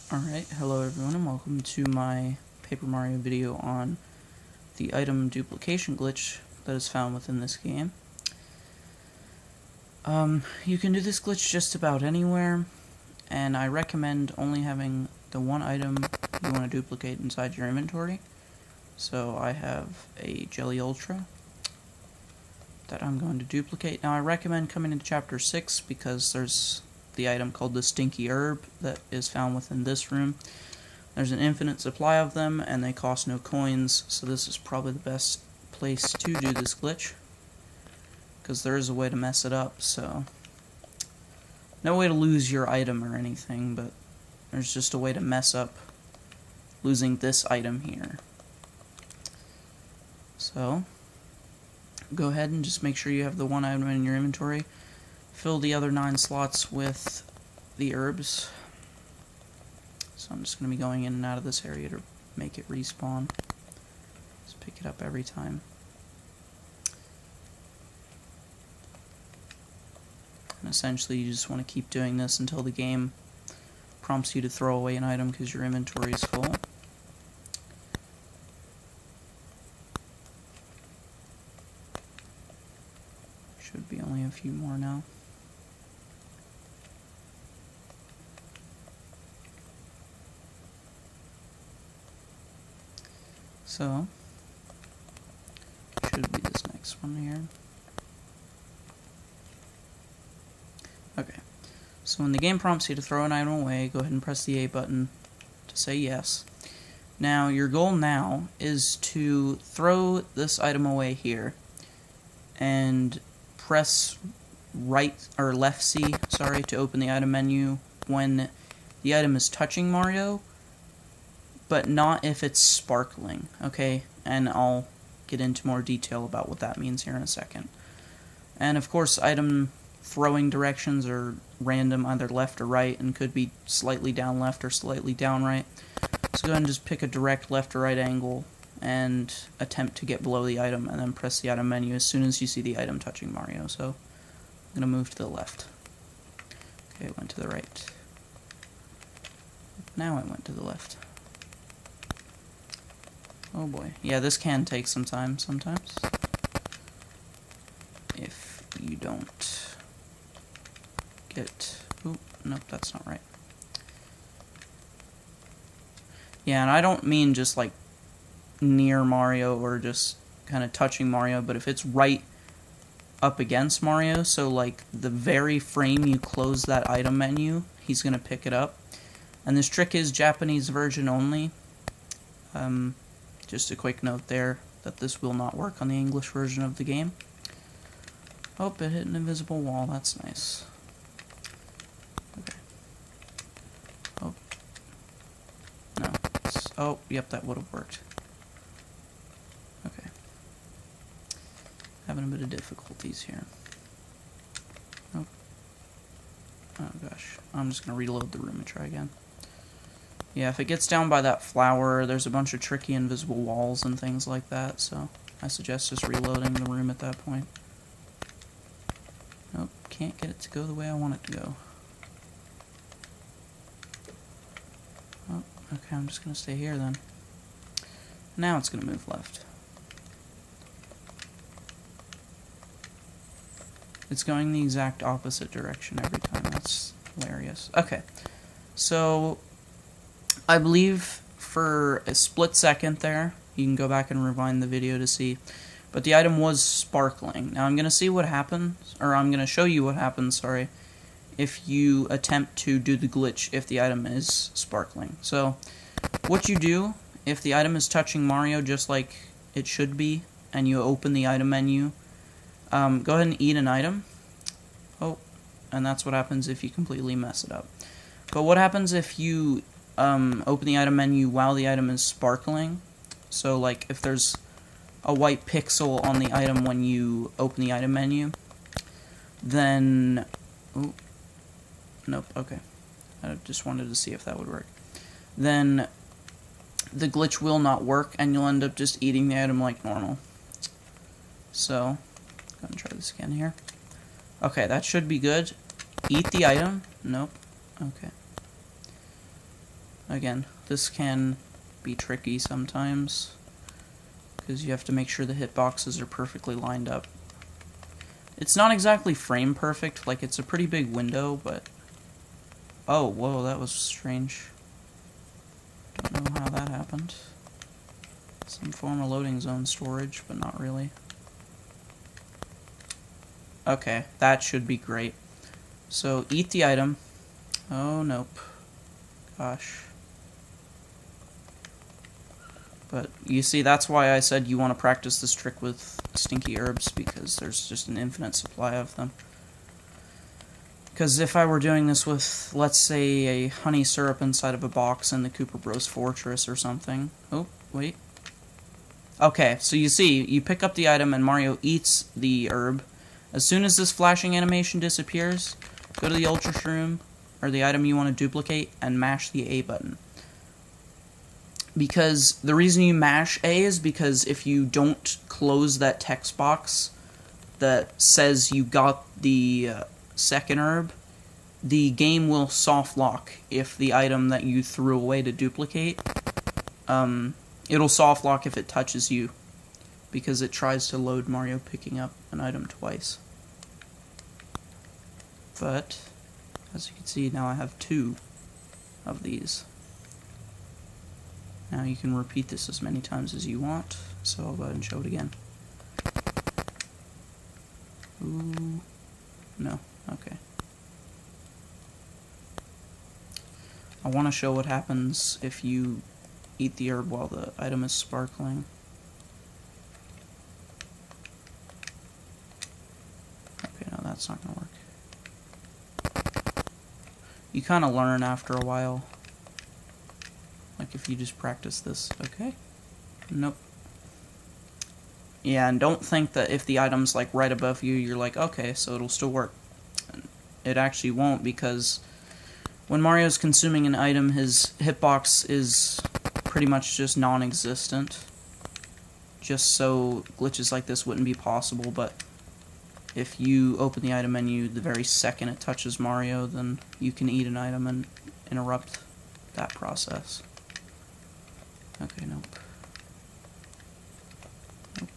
Alright, hello everyone and welcome to my Paper Mario video on the item duplication glitch that is found within this game. You can do this glitch just about anywhere, and I recommend only having the one item you want to duplicate inside your inventory. So I have a Jelly Ultra that I'm going to duplicate. Now I recommend coming into Chapter 6 because there's the item called the Stinky Herb that is found within this room. There's an infinite supply of them and they cost no coins, so this is probably the best place to do this glitch because there is a way to mess it up. So no way to lose your item or anything, but there's just a way to mess up losing this item here. So go ahead and just make sure you have the one item in your inventory. Fill the other 9 slots with the herbs. So I'm just going to be going in and out of this area to make it respawn. Just pick it up every time. And essentially you just want to keep doing this until the game prompts you to throw away an item because your inventory is full. Should be only a few more now. So, should be this next one here. Okay, so when the game prompts you to throw an item away, go ahead and press the A button to say yes. Now, your goal now is to throw this item away here, and press right, or left C, sorry, to open the item menu when the item is touching Mario, but not if it's sparkling, okay? And I'll get into more detail about what that means here in a second. And of course, item throwing directions are random, either left or right, and could be slightly down left or slightly down right. So go ahead and just pick a direct left or right angle and attempt to get below the item, and then press the item menu as soon as you see the item touching Mario. So I'm going to move to the left. Okay, it went to the right. Now it went to the left. Oh boy. Yeah, this can take some time sometimes. If you don't get... Ooh, nope, that's not right. Yeah, and I don't mean just like near Mario or just kind of touching Mario, but if it's right up against Mario, so like the very frame you close that item menu, he's going to pick it up. And this trick is Japanese version only. Just a quick note there that this will not work on the English version of the game. Oh, it hit an invisible wall. That's nice. Okay. Oh. No. Oh, yep, that would have worked. Okay. Having a bit of difficulties here. Oh. Oh gosh. I'm just going to reload the room and try again. Yeah, if it gets down by that flower, there's a bunch of tricky invisible walls and things like that, so I suggest just reloading the room at that point. Nope, can't get it to go the way I want it to go. Oh, okay, I'm just going to stay here then. Now it's going to move left. It's going the exact opposite direction every time. That's hilarious. Okay, so I believe for a split second there, you can go back and rewind the video to see, but the item was sparkling. Now I'm going to see what happens, or I'm going to show you what happens, sorry, if you attempt to do the glitch if the item is sparkling. So, what you do, if the item is touching Mario just like it should be, and you open the item menu, go ahead and eat an item. Oh, and that's what happens if you completely mess it up. But what happens if you open the item menu while the item is sparkling? So like if there's a white pixel on the item when you open the item menu, then... Ooh, nope, okay. I just wanted to see if that would work. Then the glitch will not work and you'll end up just eating the item like normal. So, go and try this again here. Okay, that should be good. Eat the item. Nope. Okay. again, this can be tricky sometimes, because you have to make sure the hitboxes are perfectly lined up. It's not exactly frame perfect, like it's a pretty big window, but... Oh, whoa, that was strange. Don't know how that happened. Some form of loading zone storage, but not really. Okay, that should be great. So, eat the item. Oh, nope. Gosh. But, you see, that's why I said you want to practice this trick with stinky herbs, because there's just an infinite supply of them. Because if I were doing this with, let's say, a honey syrup inside of a box in the Cooper Bros Fortress or something... Oh, wait. Okay, so you see, you pick up the item and Mario eats the herb. As soon as this flashing animation disappears, go to the Ultra Shroom, or the item you want to duplicate, and mash the A button. Because the reason you mash A is because if you don't close that text box that says you got the second herb, the game will soft lock if the item that you threw away to duplicate. It'll soft lock if it touches you, because it tries to load Mario picking up an item twice. But, as you can see, now I have 2 of these. Now you can repeat this as many times as you want, so I'll go ahead and show it again. Ooh, no, okay. I want to show what happens if you eat the herb while the item is sparkling. Okay, no, that's not going to work. You kind of learn after a while. Like if you just practice this, okay? Nope. Yeah, and don't think that if the item's like right above you, you're like, okay, so it'll still work. It actually won't, because when Mario's consuming an item, his hitbox is pretty much just non-existent. Just so glitches like this wouldn't be possible, but if you open the item menu the very second it touches Mario, then you can eat an item and interrupt that process. Okay, nope. Nope.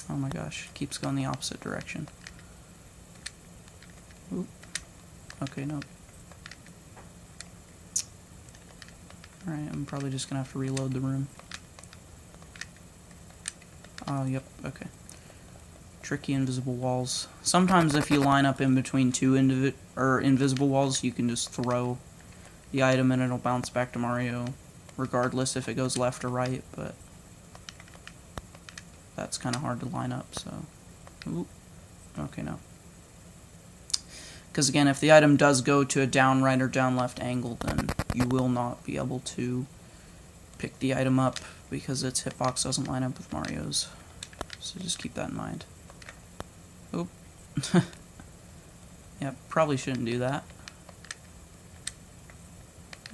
Oh my gosh, it keeps going the opposite direction. Oop. Okay, nope. Alright, I'm probably just gonna have to reload the room. Oh, yep, okay. Tricky invisible walls. Sometimes if you line up in between 2 invisible walls, you can just throw the item and it'll bounce back to Mario, regardless if it goes left or right, but that's kind of hard to line up, so... Ooh. Okay, no. Because again, if the item does go to a down right or down left angle, then you will not be able to pick the item up, because its hitbox doesn't line up with Mario's. So just keep that in mind. Oop. Yep, probably shouldn't do that.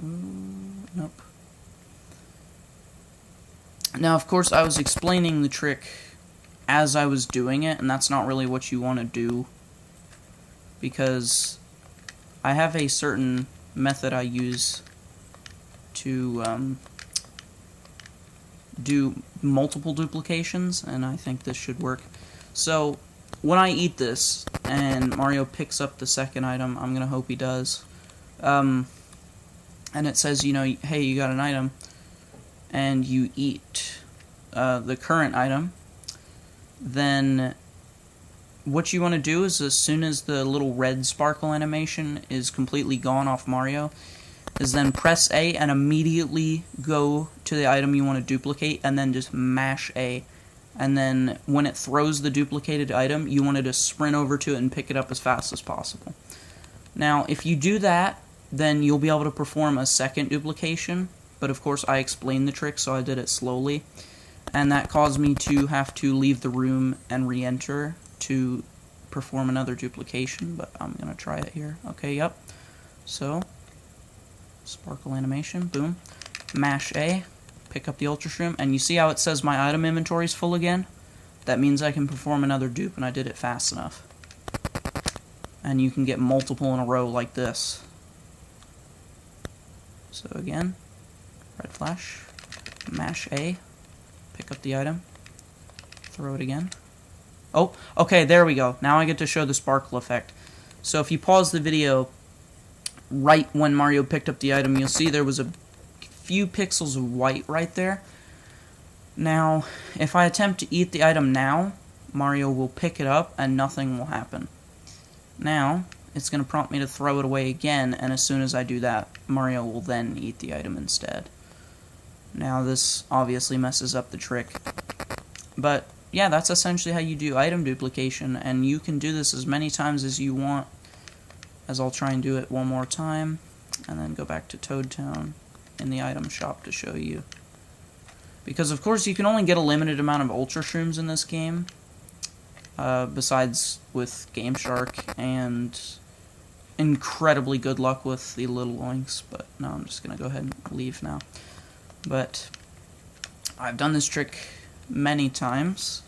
Nope. Now, of course, I was explaining the trick as I was doing it, and that's not really what you want to do, because I have a certain method I use to do multiple duplications, and I think this should work. So, when I eat this, and Mario picks up the second item, I'm gonna hope he does, and it says, you know, hey, you got an item, and you eat the current item, then what you want to do is, as soon as the little red sparkle animation is completely gone off Mario, is then press A and immediately go to the item you want to duplicate, and then just mash A. And then when it throws the duplicated item, you want to just sprint over to it and pick it up as fast as possible. Now, if you do that, then you'll be able to perform a second duplication, but of course I explained the trick, so I did it slowly, and that caused me to have to leave the room and re-enter to perform another duplication, but I'm going to try it here. Okay, yep. So, sparkle animation, boom. Mash A, pick up the Ultra Shroom, and you see how it says my item inventory is full again? That means I can perform another dupe, and I did it fast enough. And you can get multiple in a row like this. So again, red flash, mash A, pick up the item, throw it again. Oh, okay, there we go. Now I get to show the sparkle effect. So if you pause the video right when Mario picked up the item, you'll see there was a few pixels of white right there. Now, if I attempt to eat the item now, Mario will pick it up and nothing will happen. Now, it's going to prompt me to throw it away again, and as soon as I do that, Mario will then eat the item instead. Now, this obviously messes up the trick. But, yeah, that's essentially how you do item duplication, and you can do this as many times as you want, as I'll try and do it one more time, and then go back to Toad Town in the item shop to show you. Because, of course, you can only get a limited amount of Ultra Shrooms in this game, besides with Game Shark, and incredibly good luck with the Little Oinks, but no, I'm just going to go ahead and leave now. But I've done this trick many times,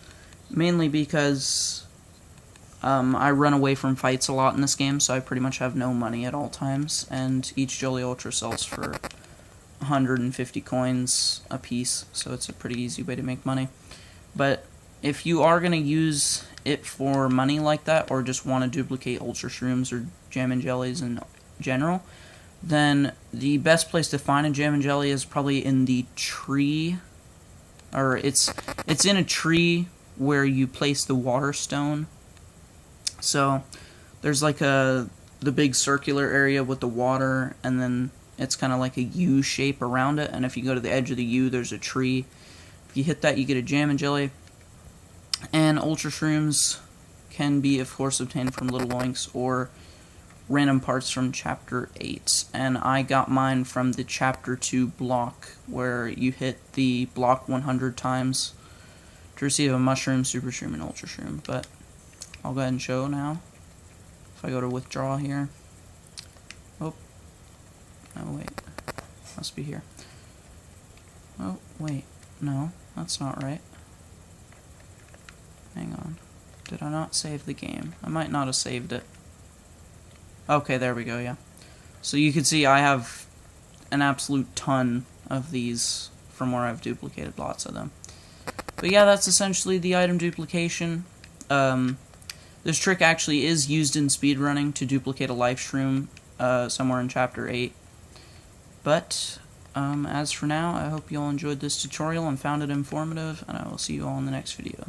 mainly because I run away from fights a lot in this game, so I pretty much have no money at all times, and each Jolly Ultra sells for 150 coins a piece, so it's a pretty easy way to make money. But if you are going to use it for money like that, or just want to duplicate Ultra Shrooms or Jam and Jellies in general, then the best place to find a Jam and Jelly is probably in the tree, or it's in a tree where you place the water stone. So there's like the big circular area with the water, and then it's kind of like a U shape around it, and if you go to the edge of the U, there's a tree. If you hit that, you get a Jam and Jelly. And Ultra Shrooms can be, of course, obtained from Little Oinks or random parts from Chapter 8. And I got mine from the Chapter 2 block, where you hit the block 100 times to receive a Mushroom, Super Shroom, and Ultra Shroom. But I'll go ahead and show now. If I go to withdraw here. Oh, wait. Must be here. Oh, wait. No, that's not right. Hang on. Did I not save the game? I might not have saved it. Okay, there we go, yeah. So you can see I have an absolute ton of these from where I've duplicated lots of them. But yeah, that's essentially the item duplication. This trick actually is used in speedrunning to duplicate a life shroom somewhere in Chapter 8. But as for now, I hope you all enjoyed this tutorial and found it informative, and I will see you all in the next video.